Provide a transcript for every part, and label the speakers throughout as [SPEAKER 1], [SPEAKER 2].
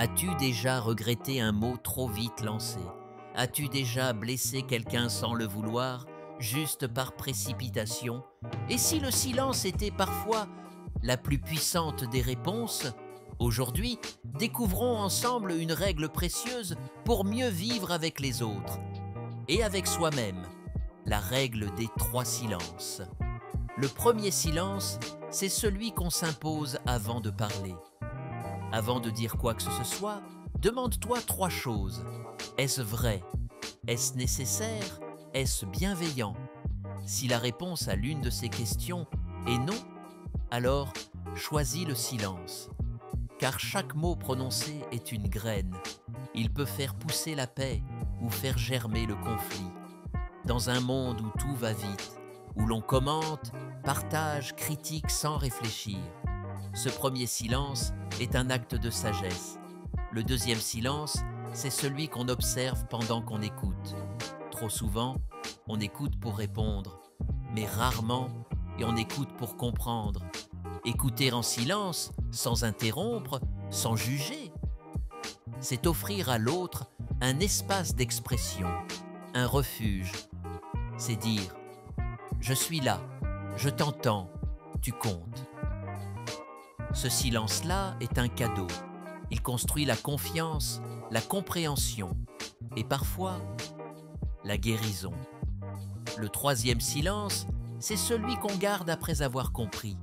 [SPEAKER 1] As-tu déjà regretté un mot trop vite lancé? As-tu déjà blessé quelqu'un sans le vouloir, juste par précipitation? Et si le silence était parfois la plus puissante des réponses? Aujourd'hui, découvrons ensemble une règle précieuse pour mieux vivre avec les autres et avec soi-même, la règle des 3 silences. Le premier silence, c'est celui qu'on s'impose avant de parler. Avant de dire quoi que ce soit, demande-toi 3 choses. Est-ce vrai? Est-ce nécessaire? Est-ce bienveillant? Si la réponse à l'une de ces questions est non, alors choisis le silence. Car chaque mot prononcé est une graine. Il peut faire pousser la paix ou faire germer le conflit. Dans un monde où tout va vite, où l'on commente, partage, critique sans réfléchir, ce premier silence est un acte de sagesse. Le deuxième silence, c'est celui qu'on observe pendant qu'on écoute. Trop souvent, on écoute pour répondre, mais rarement, et on écoute pour comprendre. Écouter en silence, sans interrompre, sans juger, c'est offrir à l'autre un espace d'expression, un refuge. C'est dire « Je suis là, je t'entends, tu comptes ». Ce silence-là est un cadeau. Il construit la confiance, la compréhension et parfois la guérison. Le troisième silence, c'est celui qu'on garde après avoir compris.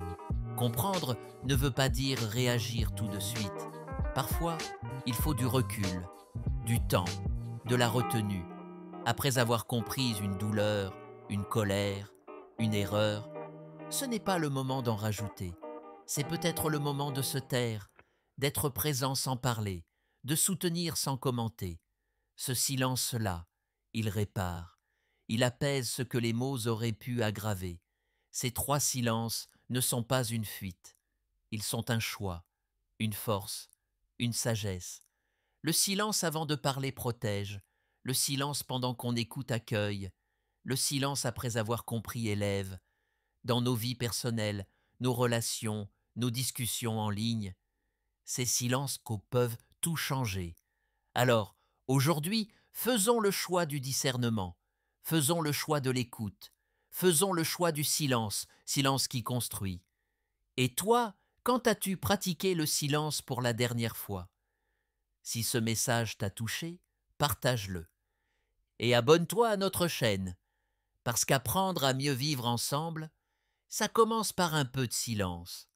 [SPEAKER 1] Comprendre ne veut pas dire réagir tout de suite. Parfois, il faut du recul, du temps, de la retenue. Après avoir compris une douleur, une colère, une erreur, ce n'est pas le moment d'en rajouter. C'est peut-être le moment de se taire, d'être présent sans parler, de soutenir sans commenter. Ce silence-là, il répare. Il apaise ce que les mots auraient pu aggraver. Ces 3 silences ne sont pas une fuite. Ils sont un choix, une force, une sagesse. Le silence avant de parler protège. Le silence pendant qu'on écoute accueille. Le silence après avoir compris élève. Dans nos vies personnelles, nos relations, nos discussions en ligne, ces silences peuvent tout changer. Alors, aujourd'hui, faisons le choix du discernement, faisons le choix de l'écoute, faisons le choix du silence, silence qui construit. Et toi, quand as-tu pratiqué le silence pour la dernière fois? Si ce message t'a touché, partage-le. Et abonne-toi à notre chaîne, parce qu'apprendre à mieux vivre ensemble, ça commence par un peu de silence.